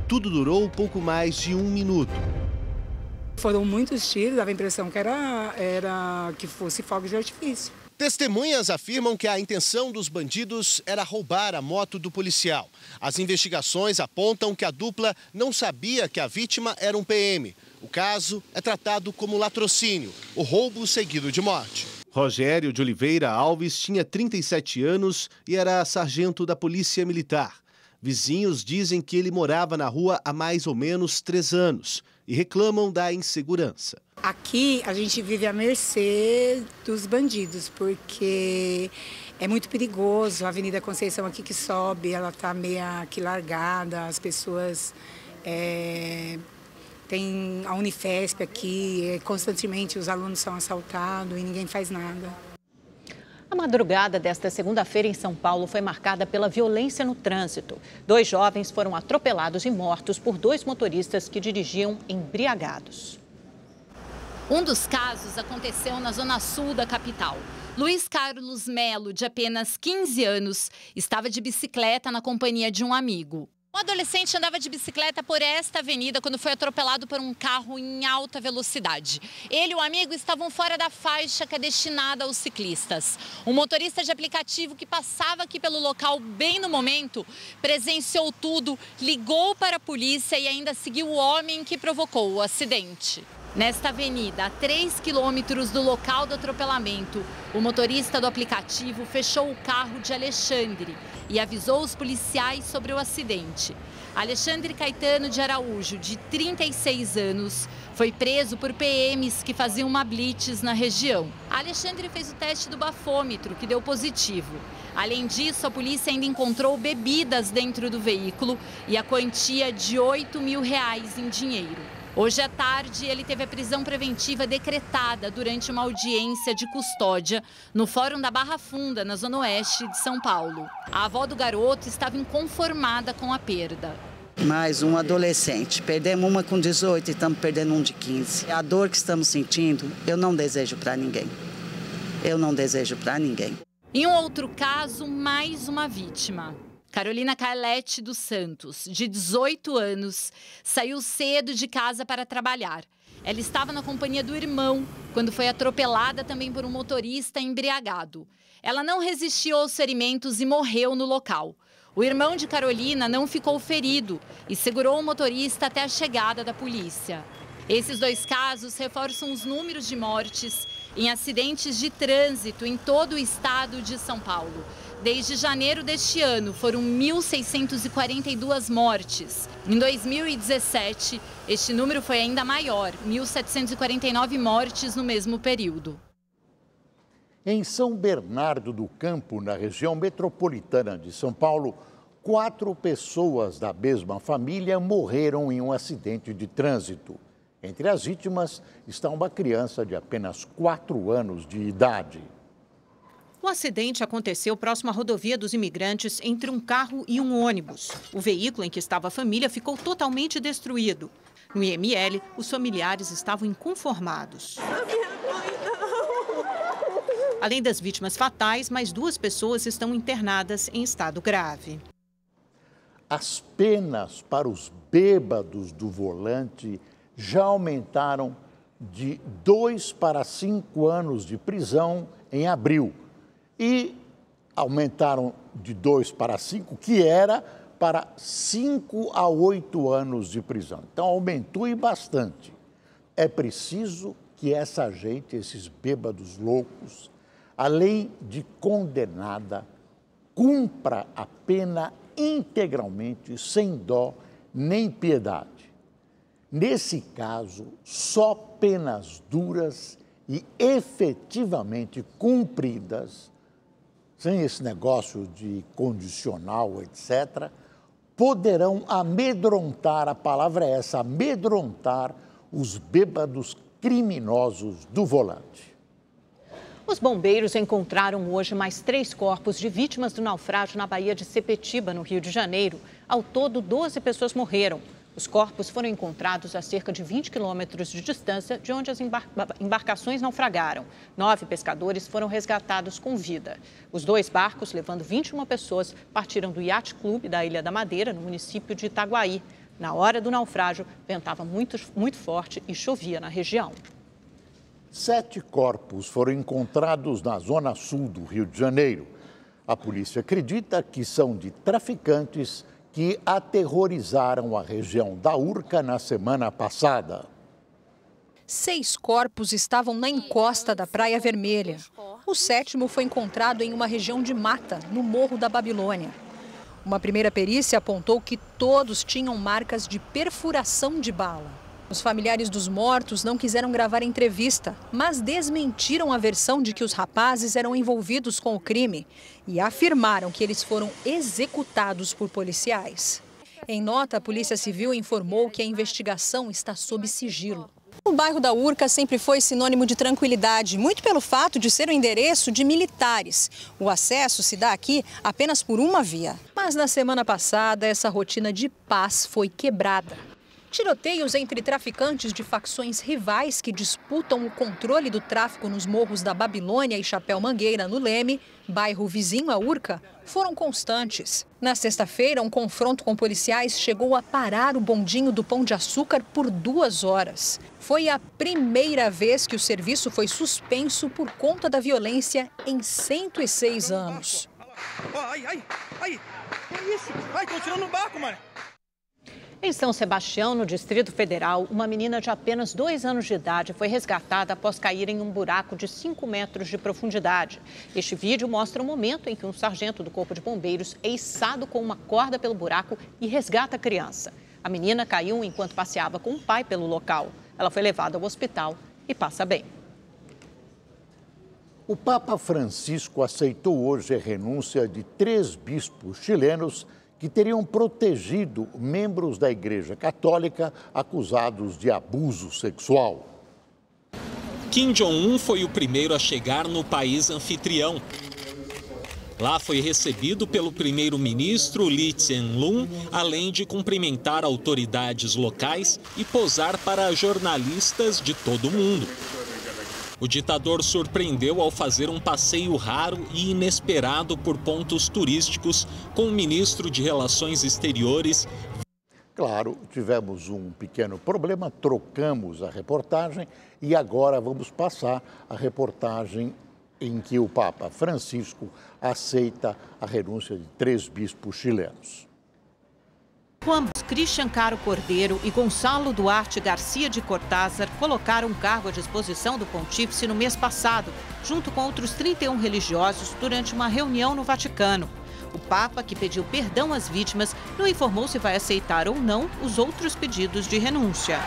S5: Tudo durou pouco mais de 1 minuto.
S24: Foram muitos tiros, dava a impressão que era que fosse fogo de artifício.
S5: Testemunhas afirmam que a intenção dos bandidos era roubar a moto do policial. As investigações apontam que a dupla não sabia que a vítima era um PM. O caso é tratado como latrocínio, o roubo seguido de morte. Rogério de Oliveira Alves tinha 37 anos e era sargento da Polícia Militar. Vizinhos dizem que ele morava na rua há mais ou menos 3 anos e reclamam da insegurança.
S24: Aqui a gente vive à mercê dos bandidos, porque é muito perigoso. A Avenida Conceição aqui que sobe, ela está meio que largada, as pessoas... Tem a Unifesp aqui, constantemente os alunos são assaltados e ninguém faz nada.
S3: A madrugada desta segunda-feira em São Paulo foi marcada pela violência no trânsito. 2 jovens foram atropelados e mortos por 2 motoristas que dirigiam embriagados.
S11: Um dos casos aconteceu na zona sul da capital. Luiz Carlos Melo, de apenas 15 anos, estava de bicicleta na companhia de um amigo. O adolescente andava de bicicleta por esta avenida quando foi atropelado por um carro em alta velocidade. Ele e o amigo estavam fora da faixa que é destinada aos ciclistas. Um motorista de aplicativo que passava aqui pelo local bem no momento presenciou tudo, ligou para a polícia e ainda seguiu o homem que provocou o acidente. Nesta avenida, a 3 quilômetros do local do atropelamento, o motorista do aplicativo fechou o carro de Alexandre e avisou os policiais sobre o acidente. Alexandre Caetano de Araújo, de 36 anos, foi preso por PMs que faziam uma blitz na região. Alexandre fez o teste do bafômetro, que deu positivo. Além disso, a polícia ainda encontrou bebidas dentro do veículo e a quantia de R$8 mil em dinheiro. Hoje à tarde, ele teve a prisão preventiva decretada durante uma audiência de custódia no Fórum da Barra Funda, na zona oeste de São Paulo. A avó do garoto estava inconformada com a perda.
S25: Mais um adolescente. Perdemos uma com 18 e estamos perdendo um de 15. A dor que estamos sentindo, eu não desejo para ninguém. Eu não desejo para ninguém.
S11: Em um outro caso, mais uma vítima. Carolina Carlete dos Santos, de 18 anos, saiu cedo de casa para trabalhar. Ela estava na companhia do irmão, quando foi atropelada também por um motorista embriagado. Ela não resistiu aos ferimentos e morreu no local.
S6: O irmão de Carolina não ficou ferido e segurou o motorista até a chegada da polícia. Esses dois casos reforçam os números de mortes em acidentes de trânsito em todo o estado de São Paulo. Desde janeiro deste ano, foram 1.642 mortes. Em 2017, este número foi ainda maior, 1.749 mortes no mesmo período.
S2: Em São Bernardo do Campo, na região metropolitana de São Paulo, 4 pessoas da mesma família morreram em um acidente de trânsito. Entre as vítimas está uma criança de apenas 4 anos de idade.
S3: O acidente aconteceu próximo à rodovia dos Imigrantes, entre um carro e um ônibus. O veículo em que estava a família ficou totalmente destruído. No IML, os familiares estavam inconformados. Além das vítimas fatais, mais 2 pessoas estão internadas em estado grave.
S2: As penas para os bêbados do volante já aumentaram de 2 para 5 anos de prisão em abril. E aumentaram de 2 para 5, que era para 5 a 8 anos de prisão. Então, aumentou e bastante. É preciso que essa gente, esses bêbados loucos, além de condenada, cumpra a pena integralmente, sem dó nem piedade. Nesse caso, só penas duras e efetivamente cumpridas, sem esse negócio de condicional, etc., poderão amedrontar, a palavra é essa, amedrontar os bêbados criminosos do volante.
S3: Os bombeiros encontraram hoje mais 3 corpos de vítimas do naufrágio na Baía de Sepetiba, no Rio de Janeiro. Ao todo, 12 pessoas morreram. Os corpos foram encontrados a cerca de 20 quilômetros de distância de onde as embarcações naufragaram. 9 pescadores foram resgatados com vida. Os 2 barcos, levando 21 pessoas, partiram do Yacht Club da Ilha da Madeira, no município de Itaguaí. Na hora do naufrágio, ventava muito forte e chovia na região.
S2: 7 corpos foram encontrados na zona sul do Rio de Janeiro. A polícia acredita que são de traficantes que aterrorizaram a região da Urca na semana passada.
S21: 6 corpos estavam na encosta da Praia Vermelha. O 7º foi encontrado em uma região de mata, no Morro da Babilônia. Uma primeira perícia apontou que todos tinham marcas de perfuração de bala. Os familiares dos mortos não quiseram gravar entrevista, mas desmentiram a versão de que os rapazes eram envolvidos com o crime e afirmaram que eles foram executados por policiais. Em nota, a Polícia Civil informou que a investigação está sob sigilo. O bairro da Urca sempre foi sinônimo de tranquilidade, muito pelo fato de ser o endereço de militares. O acesso se dá aqui apenas por uma via. Mas na semana passada, essa rotina de paz foi quebrada. Tiroteios entre traficantes de facções rivais que disputam o controle do tráfico nos morros da Babilônia e Chapéu Mangueira, no Leme, bairro vizinho à Urca, foram constantes. Na sexta-feira, um confronto com policiais chegou a parar o bondinho do Pão de Açúcar por 2 horas. Foi a primeira vez que o serviço foi suspenso por conta da violência em 106 anos.
S7: Ai, que isso? Ai, estão tirando o barco, mano.
S3: Em São Sebastião, no Distrito Federal, uma menina de apenas 2 anos de idade foi resgatada após cair em um buraco de 5 metros de profundidade. Este vídeo mostra o momento em que um sargento do Corpo de Bombeiros é içado com uma corda pelo buraco e resgata a criança. A menina caiu enquanto passeava com o pai pelo local. Ela foi levada ao hospital e passa bem.
S2: O Papa Francisco aceitou hoje a renúncia de 3 bispos chilenos que teriam protegido membros da Igreja Católica acusados de abuso sexual.
S8: Kim Jong-un foi o primeiro a chegar no país anfitrião. Lá foi recebido pelo primeiro-ministro Lee Hsien-loong, além de cumprimentar autoridades locais e posar para jornalistas de todo o mundo. O ditador surpreendeu ao fazer um passeio raro e inesperado por pontos turísticos com o ministro de Relações Exteriores.
S2: Claro, tivemos um pequeno problema, trocamos a reportagem e agora vamos passar a reportagem em que o Papa Francisco aceita a renúncia de 3 bispos chilenos.
S3: Ambos, Christian Caro Cordeiro e Gonçalo Duarte Garcia de Cortázar, colocaram um cargo à disposição do pontífice no mês passado, junto com outros 31 religiosos, durante uma reunião no Vaticano. O Papa, que pediu perdão às vítimas, não informou se vai aceitar ou não os outros pedidos de renúncia.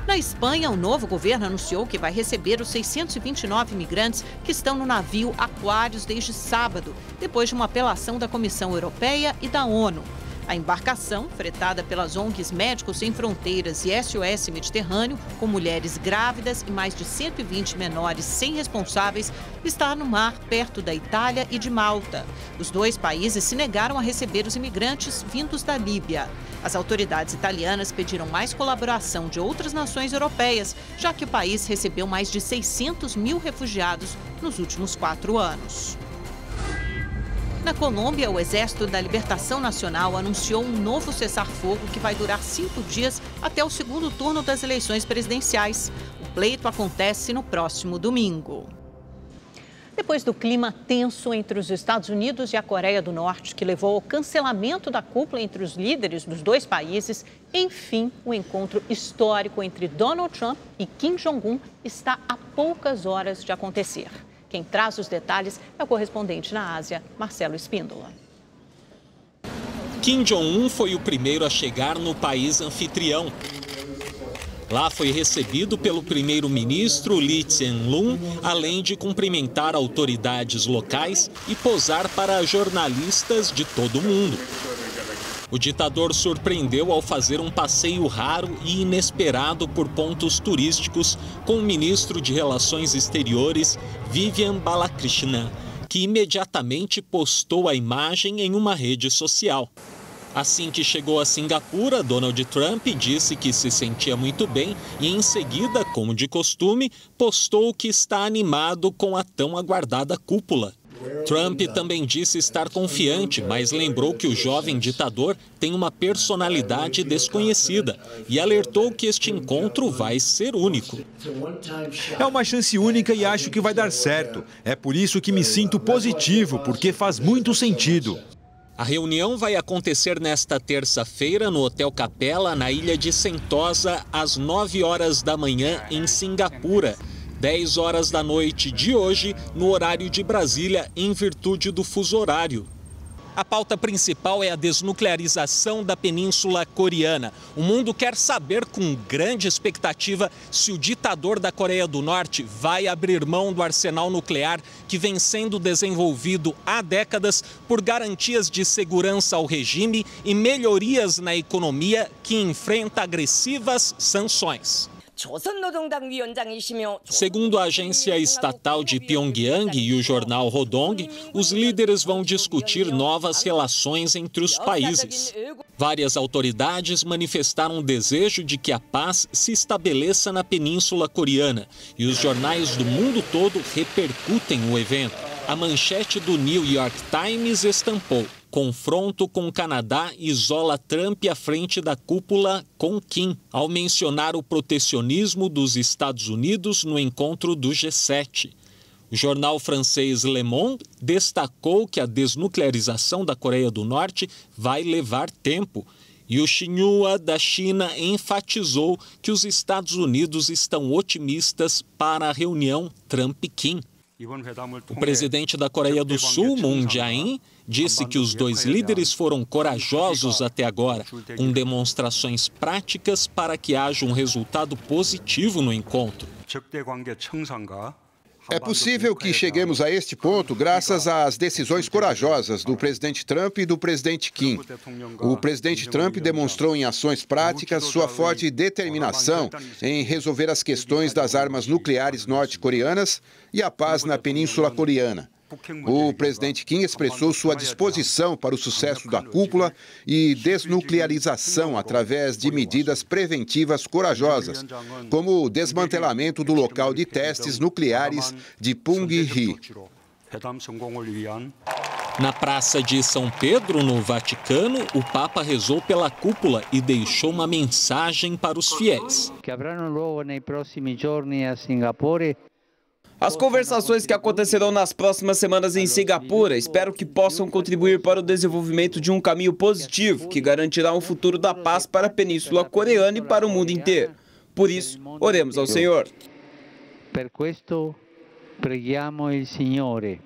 S3: Na Espanha, o novo governo anunciou que vai receber os 629 imigrantes que estão no navio Aquarius desde sábado, depois de uma apelação da Comissão Europeia e da ONU. A embarcação, fretada pelas ONGs Médicos Sem Fronteiras e SOS Mediterrâneo, com mulheres grávidas e mais de 120 menores sem responsáveis, está no mar perto da Itália e de Malta. Os 2 países se negaram a receber os imigrantes vindos da Líbia. As autoridades italianas pediram mais colaboração de outras nações europeias, já que o país recebeu mais de 600 mil refugiados nos últimos 4 anos. Na Colômbia, o Exército da Libertação Nacional anunciou um novo cessar-fogo que vai durar 5 dias até o segundo turno das eleições presidenciais. O pleito acontece no próximo domingo. Depois do clima tenso entre os Estados Unidos e a Coreia do Norte, que levou ao cancelamento da cúpula entre os líderes dos 2 países, enfim, o encontro histórico entre Donald Trump e Kim Jong-un está a poucas horas de acontecer. Quem traz os detalhes é o correspondente na Ásia, Marcelo Espíndola.
S8: Kim Jong-un foi o primeiro a chegar no país anfitrião. Lá foi recebido pelo primeiro-ministro Lee Hsien-loong, além de cumprimentar autoridades locais e posar para jornalistas de todo o mundo. O ditador surpreendeu ao fazer um passeio raro e inesperado por pontos turísticos com o ministro de Relações Exteriores, Vivian Balakrishnan, que imediatamente postou a imagem em uma rede social. Assim que chegou a Singapura, Donald Trump disse que se sentia muito bem e, em seguida, como de costume, postou que está animado com a tão aguardada cúpula. Trump também disse estar confiante, mas lembrou que o jovem ditador tem uma personalidade desconhecida e alertou que este encontro vai ser único.
S9: É uma chance única e acho que vai dar certo. É por isso que me sinto positivo, porque faz muito sentido.
S8: A reunião vai acontecer nesta terça-feira no Hotel Capella, na ilha de Sentosa, às 9 horas da manhã, em Singapura. 10 horas da noite de hoje, no horário de Brasília, em virtude do fuso horário. A pauta principal é a desnuclearização da Península Coreana. O mundo quer saber com grande expectativa se o ditador da Coreia do Norte vai abrir mão do arsenal nuclear que vem sendo desenvolvido há décadas por garantias de segurança ao regime e melhorias na economia que enfrenta agressivas sanções. Segundo a agência estatal de Pyongyang e o jornal Rodong, os líderes vão discutir novas relações entre os países. Várias autoridades manifestaram o desejo de que a paz se estabeleça na Península Coreana e os jornais do mundo todo repercutem o evento. A manchete do New York Times estampou: confronto com o Canadá isola Trump à frente da cúpula com Kim, ao mencionar o protecionismo dos Estados Unidos no encontro do G7. O jornal francês Le Monde destacou que a desnuclearização da Coreia do Norte vai levar tempo. E o Xinhua da China enfatizou que os Estados Unidos estão otimistas para a reunião Trump-Kim. O presidente da Coreia do Sul, Moon Jae-in, disse que os 2 líderes foram corajosos até agora, com demonstrações práticas para que haja um resultado positivo no encontro.
S1: É possível que cheguemos a este ponto graças às decisões corajosas do presidente Trump e do presidente Kim. O presidente Trump demonstrou em ações práticas sua forte determinação em resolver as questões das armas nucleares norte-coreanas e a paz na Península Coreana. O presidente Kim expressou sua disposição para o sucesso da cúpula e desnuclearização através de medidas preventivas corajosas, como o desmantelamento do local de testes nucleares de Punggye-ri.
S8: Na Praça de São Pedro, no Vaticano, o Papa rezou pela cúpula e deixou uma mensagem para os fiéis.
S10: As conversações que acontecerão nas próximas semanas em Singapura espero que possam contribuir para o desenvolvimento de um caminho positivo que garantirá um futuro da paz para a Península Coreana e para o mundo inteiro. Por isso, oremos ao Senhor.
S12: Per questo preghiamo il Signore.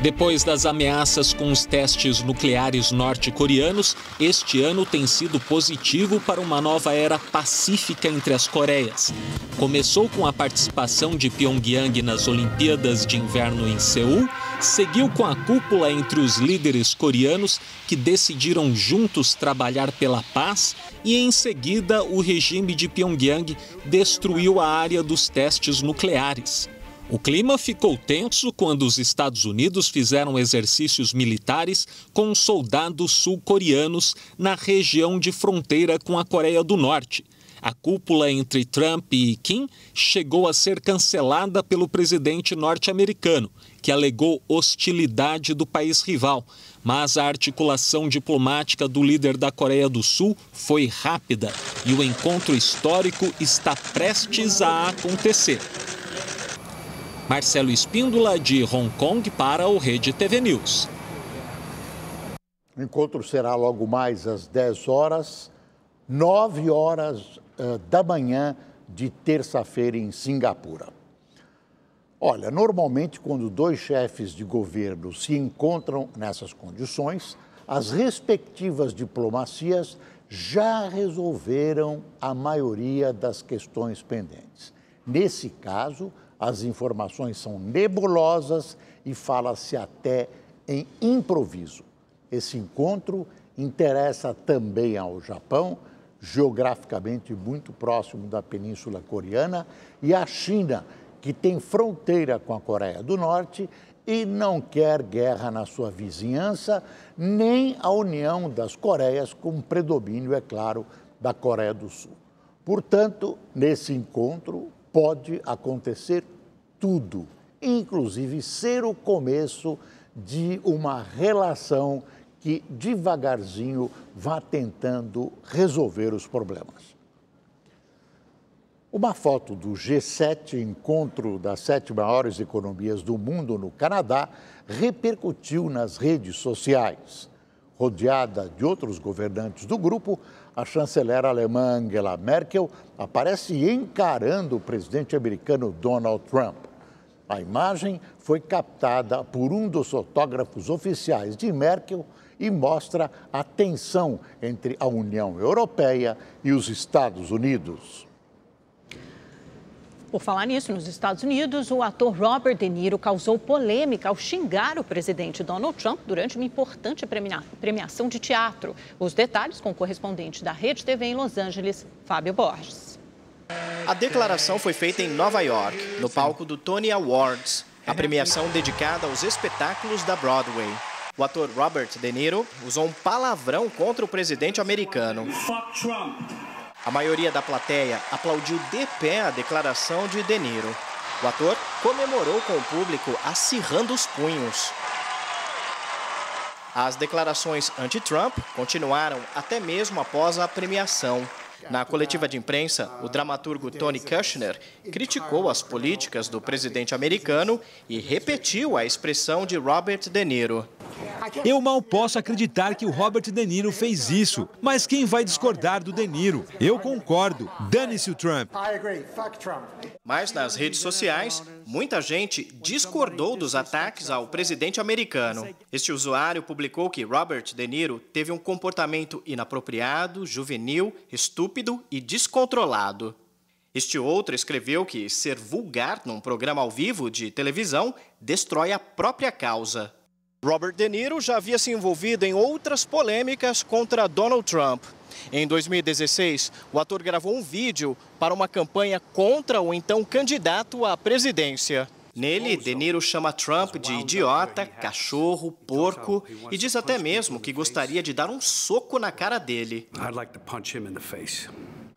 S8: Depois das ameaças com os testes nucleares norte-coreanos, este ano tem sido positivo para uma nova era pacífica entre as Coreias. Começou com a participação de Pyongyang nas Olimpíadas de Inverno em Seul, seguiu com a cúpula entre os líderes coreanos que decidiram juntos trabalhar pela paz e, em seguida, o regime de Pyongyang destruiu a área dos testes nucleares. O clima ficou tenso quando os Estados Unidos fizeram exercícios militares com soldados sul-coreanos na região de fronteira com a Coreia do Norte. A cúpula entre Trump e Kim chegou a ser cancelada pelo presidente norte-americano, que alegou hostilidade do país rival. Mas a articulação diplomática do líder da Coreia do Sul foi rápida e o encontro histórico está prestes a acontecer. Marcelo Espíndola, de Hong Kong, para o Rede TV News.
S2: O encontro será logo mais às 10 horas, 9 horas da manhã de terça-feira em Singapura. Olha, normalmente quando dois chefes de governo se encontram nessas condições, as respectivas diplomacias já resolveram a maioria das questões pendentes. Nesse caso, as informações são nebulosas e fala-se até em improviso. Esse encontro interessa também ao Japão, geograficamente muito próximo da Península Coreana, e à China, que tem fronteira com a Coreia do Norte e não quer guerra na sua vizinhança, nem a união das Coreias, com predomínio, é claro, da Coreia do Sul. Portanto, nesse encontro pode acontecer tudo, inclusive ser o começo de uma relação que devagarzinho vá tentando resolver os problemas. Uma foto do G7, encontro das 7 maiores economias do mundo no Canadá, repercutiu nas redes sociais. Rodeada de outros governantes do grupo, a chanceler alemã Angela Merkel aparece encarando o presidente americano Donald Trump. A imagem foi captada por um dos fotógrafos oficiais de Merkel e mostra a tensão entre a União Europeia e os Estados Unidos.
S3: Por falar nisso, nos Estados Unidos, o ator Robert De Niro causou polêmica ao xingar o presidente Donald Trump durante uma importante premiação de teatro. Os detalhes com o correspondente da Rede TV em Los Angeles, Fábio Borges.
S13: A declaração foi feita em Nova York, no palco do Tony Awards, a premiação dedicada aos espetáculos da Broadway. O ator Robert De Niro usou um palavrão contra o presidente americano.
S15: Fuck Trump.
S13: A maioria da plateia aplaudiu de pé a declaração de De Niro. O ator comemorou com o público acirrando os punhos. As declarações anti-Trump continuaram até mesmo após a premiação. Na coletiva de imprensa, o dramaturgo Tony Kushner criticou as políticas do presidente americano e repetiu a expressão de Robert De Niro.
S9: Eu mal posso acreditar que o Robert De Niro fez isso, mas quem vai discordar do De Niro? Eu concordo. Dane-se o Trump.
S13: Mas nas redes sociais, muita gente discordou dos ataques ao presidente americano. Este usuário publicou que Robert De Niro teve um comportamento inapropriado, juvenil, estúpido e descontrolado. Este outro escreveu que ser vulgar num programa ao vivo de televisão destrói a própria causa. Robert De Niro já havia se envolvido em outras polêmicas contra Donald Trump. Em 2016, o ator gravou um vídeo para uma campanha contra o então candidato à presidência. Nele, De Niro chama Trump de idiota, cachorro, porco e diz até mesmo que gostaria de dar um soco na cara dele.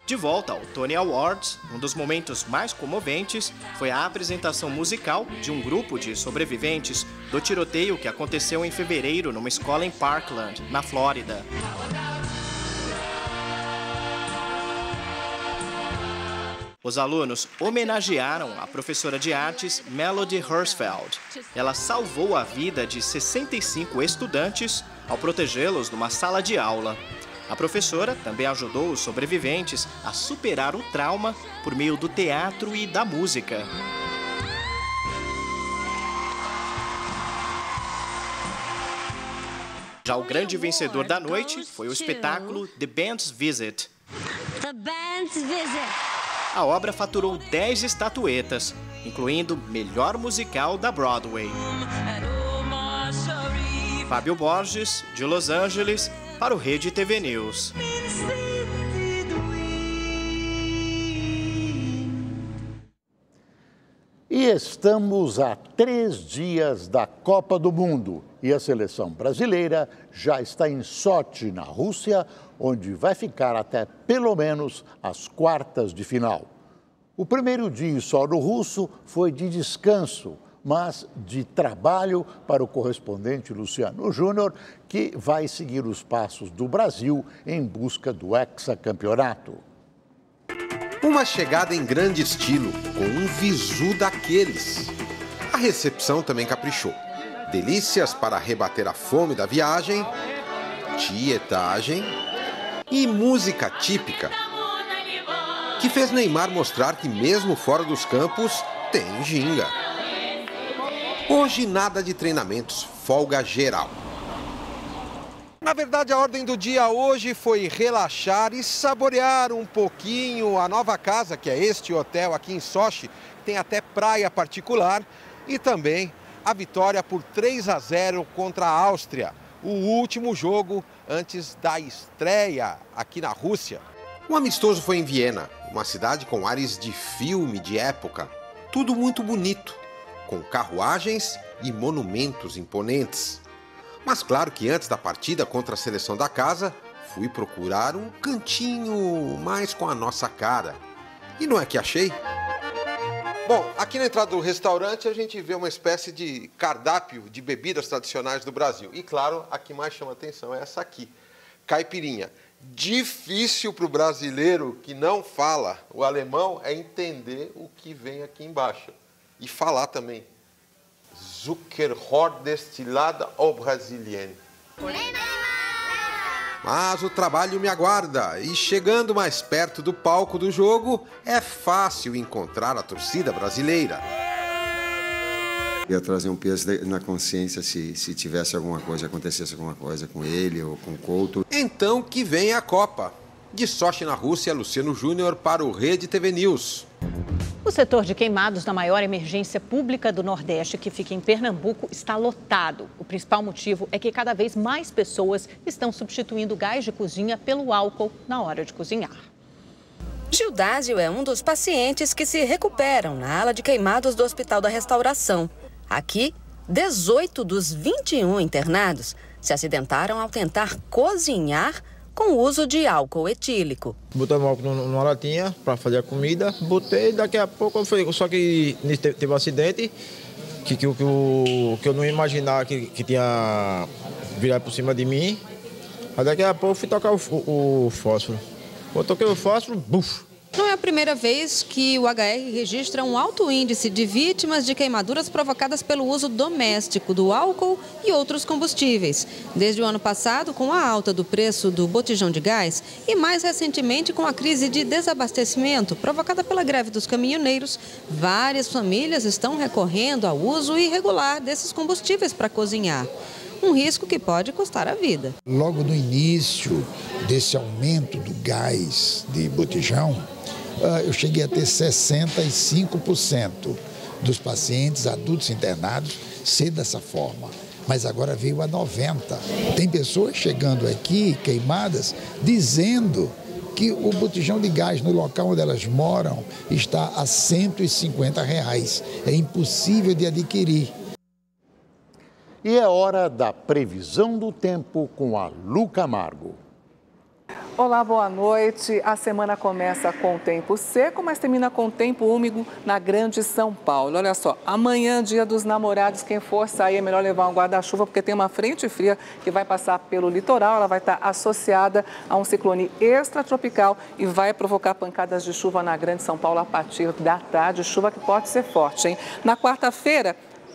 S13: De volta ao Tony Awards, um dos momentos mais comoventes foi a apresentação musical de um grupo de sobreviventes do tiroteio que aconteceu em fevereiro numa escola em Parkland, na Flórida. Os alunos homenagearam a professora de artes Melody Hersfeld. Ela salvou a vida de 65 estudantes ao protegê-los numa sala de aula. A professora também ajudou os sobreviventes a superar o trauma por meio do teatro e da música. Já o grande vencedor da noite foi o espetáculo The Band's Visit. A obra faturou 10 estatuetas, incluindo Melhor Musical da Broadway. Fábio Borges, de Los Angeles, para o Rede TV News.
S2: E estamos a 3 dias da Copa do Mundo e a seleção brasileira já está em Sochi, na Rússia, onde vai ficar até pelo menos as quartas de final. O primeiro dia em solo russo foi de descanso, mas de trabalho para o correspondente Luciano Júnior, que vai seguir os passos do Brasil em busca do hexacampeonato.
S15: Uma chegada em grande estilo, com um visu daqueles. A recepção também caprichou. Delícias para rebater a fome da viagem, tietagem e música típica, que fez Neymar mostrar que mesmo fora dos campos tem ginga. Hoje nada de treinamentos, folga geral. Na verdade, a ordem do dia hoje foi relaxar e saborear um pouquinho a nova casa, que é este hotel aqui em Sochi, tem até praia particular, e também a vitória por 3-0 contra a Áustria, o último jogo antes da estreia aqui na Rússia. O amistoso foi em Viena, uma cidade com ares de filme de época, tudo muito bonito, com carruagens e monumentos imponentes. Mas claro que antes da partida contra a seleção da casa, fui procurar um cantinho mais com a nossa cara. E não é que achei? Bom, aqui na entrada do restaurante a gente vê uma espécie de cardápio de bebidas tradicionais do Brasil. E claro, a que mais chama atenção é essa aqui, caipirinha. Difícil para o brasileiro que não fala o alemão é entender o que vem aqui embaixo. E falar também. Zuckerrohr destilada au brasilienne. Mas o trabalho me aguarda e chegando mais perto do palco do jogo, é fácil encontrar a torcida brasileira.
S16: Ia trazer um peso na consciência se tivesse alguma coisa, acontecesse alguma coisa com ele ou com o Couto.
S15: Então que vem a Copa. De Sochi na Rússia, Luciano Júnior para o Rede TV News.
S3: O setor de queimados da maior emergência pública do Nordeste, que fica em Pernambuco, está lotado. O principal motivo é que cada vez mais pessoas estão substituindo o gás de cozinha pelo álcool na hora de cozinhar.
S17: Gildásio é um dos pacientes que se recuperam na ala de queimados do Hospital da Restauração. Aqui, 18 dos 21 internados se acidentaram ao tentar cozinhar com o uso de álcool etílico.
S18: Botei o álcool numa latinha para fazer a comida, botei, daqui a pouco eu falei, só que teve um acidente que eu não ia imaginar que tinha virado por cima de mim. Aí daqui a pouco eu fui tocar o fósforo. Eu toquei o fósforo, buf!
S17: Não é a primeira vez que o HR registra um alto índice de vítimas de queimaduras provocadas pelo uso doméstico do álcool e outros combustíveis. Desde o ano passado, com a alta do preço do botijão de gás e mais recentemente com a crise de desabastecimento provocada pela greve dos caminhoneiros, várias famílias estão recorrendo ao uso irregular desses combustíveis para cozinhar. Um risco que pode custar a vida.
S19: Logo no início desse aumento do gás de botijão, eu cheguei a ter 65% dos pacientes adultos internados ser dessa forma, mas agora veio a 90%. Tem pessoas chegando aqui queimadas dizendo que o botijão de gás no local onde elas moram está a R$150. É impossível de adquirir.
S2: E é hora da previsão do tempo com a Lu Camargo.
S4: Olá, boa noite. A semana começa com tempo seco, mas termina com tempo úmido na Grande São Paulo. Olha só, amanhã, Dia dos Namorados, quem for sair é melhor levar um guarda-chuva, porque tem uma frente fria que vai passar pelo litoral. Ela vai estar associada a um ciclone extratropical e vai provocar pancadas de chuva na Grande São Paulo a partir da tarde. Chuva que pode ser forte, hein? Na quarta-feira,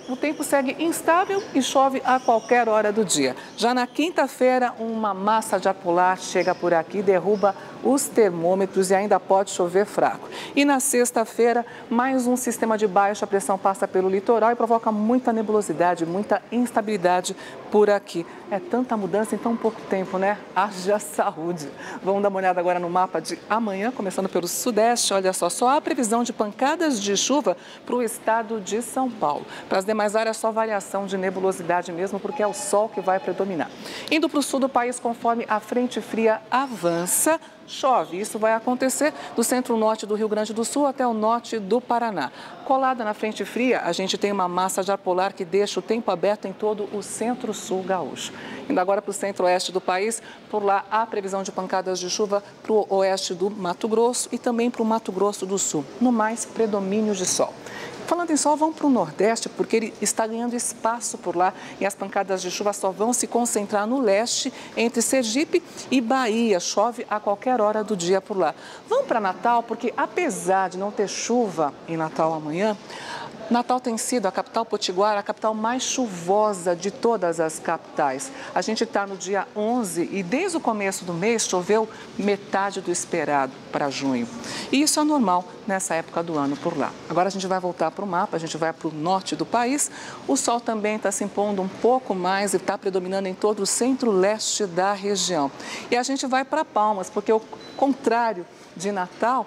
S4: o tempo segue instável e chove a qualquer hora do dia. Já na quinta-feira, uma massa de ar polar chega por aqui, derruba os termômetros e ainda pode chover fraco. E na sexta-feira, mais um sistema de baixa pressão passa pelo litoral e provoca muita nebulosidade, muita instabilidade por aqui. É tanta mudança em tão pouco tempo, né? Haja saúde. Vamos dar uma olhada agora no mapa de amanhã, começando pelo sudeste. Olha só há previsão de pancadas de chuva para o estado de São Paulo. Para as demais áreas, só variação de nebulosidade mesmo, porque é o sol que vai predominar. Indo para o sul do país, conforme a frente fria avança, chove. Isso vai acontecer do centro-norte do Rio Grande do Sul até o norte do Paraná. Colada na frente fria, a gente tem uma massa de ar polar que deixa o tempo aberto em todo o centro-sul gaúcho. Indo agora para o centro-oeste do país, por lá há previsão de pancadas de chuva para o oeste do Mato Grosso e também para o Mato Grosso do Sul. No mais, predomínio de sol. Falando em sol, vamos para o Nordeste, porque ele está ganhando espaço por lá e as pancadas de chuva só vão se concentrar no leste, entre Sergipe e Bahia. Chove a qualquer hora do dia por lá. Vamos para Natal, porque apesar de não ter chuva em Natal amanhã, Natal tem sido a capital potiguara, a capital mais chuvosa de todas as capitais. A gente está no dia 11 e desde o começo do mês choveu metade do esperado para junho. E isso é normal nessa época do ano por lá. Agora a gente vai voltar para o mapa, a gente vai para o norte do país. O sol também está se impondo um pouco mais e está predominando em todo o centro-leste da região. E a gente vai para Palmas, porque ao contrário de Natal,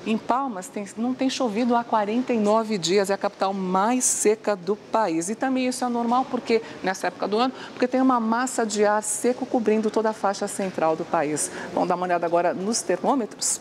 S4: em Palmas não tem chovido há 49 dias, é a capital mais seca do país. E também isso é normal porque nessa época do ano, porque tem uma massa de ar seco cobrindo toda a faixa central do país. Vamos dar uma olhada agora nos termômetros.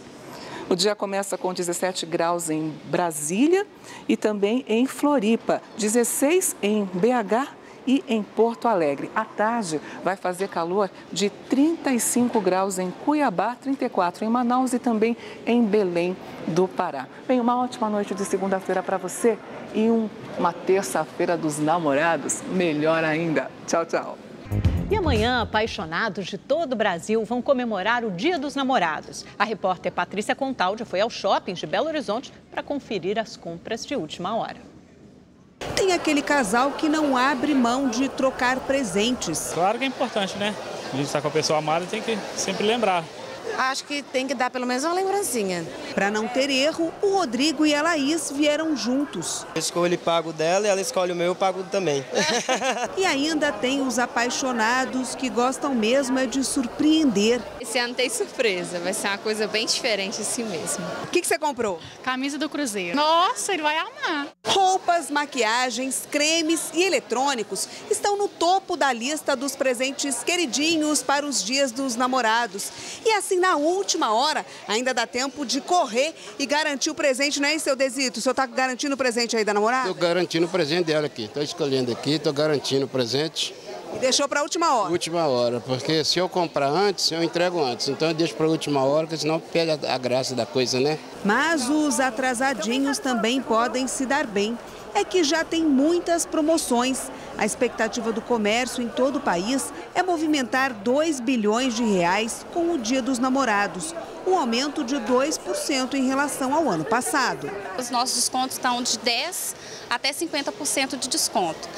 S4: O dia começa com 17 graus em Brasília e também em Floripa, 16 em BH e em Porto Alegre. À tarde vai fazer calor de 35 graus em Cuiabá, 34 em Manaus e também em Belém do Pará. Bem, uma ótima noite de segunda-feira para você e uma terça-feira dos namorados, melhor ainda. Tchau, tchau.
S3: E amanhã, apaixonados de todo o Brasil vão comemorar o Dia dos Namorados. A repórter Patrícia Contaldi foi ao shopping de Belo Horizonte para conferir as compras de última hora.
S14: Tem aquele casal que não abre mão de trocar presentes.
S20: Claro que é importante, né? A gente está com a pessoa amada, tem que sempre lembrar.
S22: Acho que tem que dar pelo menos uma lembrancinha.
S14: Para não ter erro, o Rodrigo e a Laís vieram juntos.
S23: Eu escolho e pago dela e ela escolhe o meu, eu pago também.
S14: E ainda tem os apaixonados que gostam mesmo é de surpreender.
S26: Esse ano tem surpresa, vai ser uma coisa bem diferente assim mesmo.
S14: O que você comprou?
S26: Camisa do Cruzeiro. Nossa, ele vai amar.
S14: Roupas, maquiagens, cremes e eletrônicos estão no topo da lista dos presentes queridinhos para os dias dos namorados. E assim, na última hora, ainda dá tempo de correr e garantir o presente, não é, seu Desito? O senhor está garantindo o presente aí da namorada?
S27: Estou garantindo o presente dela aqui. Estou escolhendo aqui, estou garantindo o presente.
S14: E deixou para a última hora?
S27: Última hora, porque se eu comprar antes, eu entrego antes. Então eu deixo para a última hora, porque senão perde a graça da coisa, né?
S14: Mas os atrasadinhos também podem se dar bem. É que já tem muitas promoções. A expectativa do comércio em todo o país é movimentar 2 bilhões de reais com o Dia dos Namorados, um aumento de 2% em relação ao ano passado.
S26: Os nossos descontos estão de 10% até 50% de desconto.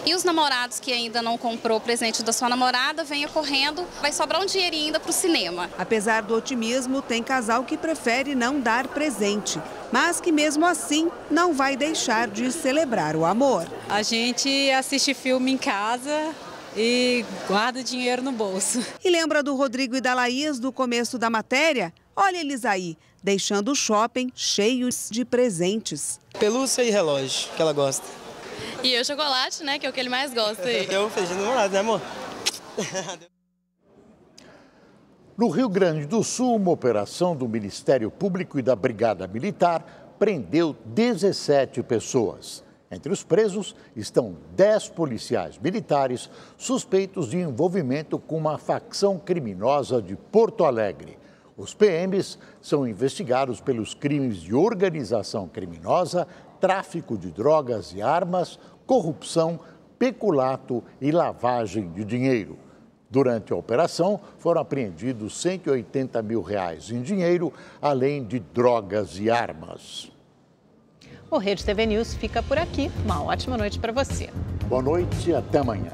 S26: E os namorados que ainda não comprou o presente da sua namorada, venha correndo, vai sobrar um dinheirinho ainda para o cinema.
S14: Apesar do otimismo, tem casal que prefere não dar presente, mas que mesmo assim não vai deixar de celebrar o amor.
S26: A gente assiste filme em casa e guarda dinheiro no bolso.
S14: E lembra do Rodrigo e da Laís do começo da matéria? Olha eles aí, deixando o shopping cheio de presentes.
S23: Pelúcia e relógio, que ela gosta.
S26: E o chocolate, né, que é o que ele mais gosta.
S23: Eu feliz de namorado, né, amor?
S2: No Rio Grande do Sul, uma operação do Ministério Público e da Brigada Militar prendeu 17 pessoas. Entre os presos estão 10 policiais militares suspeitos de envolvimento com uma facção criminosa de Porto Alegre. Os PMs são investigados pelos crimes de organização criminosa, tráfico de drogas e armas, corrupção, peculato e lavagem de dinheiro. Durante a operação, foram apreendidos R$180 mil em dinheiro, além de drogas e armas.
S3: O Rede TV News fica por aqui. Uma ótima noite para você.
S2: Boa noite e até amanhã.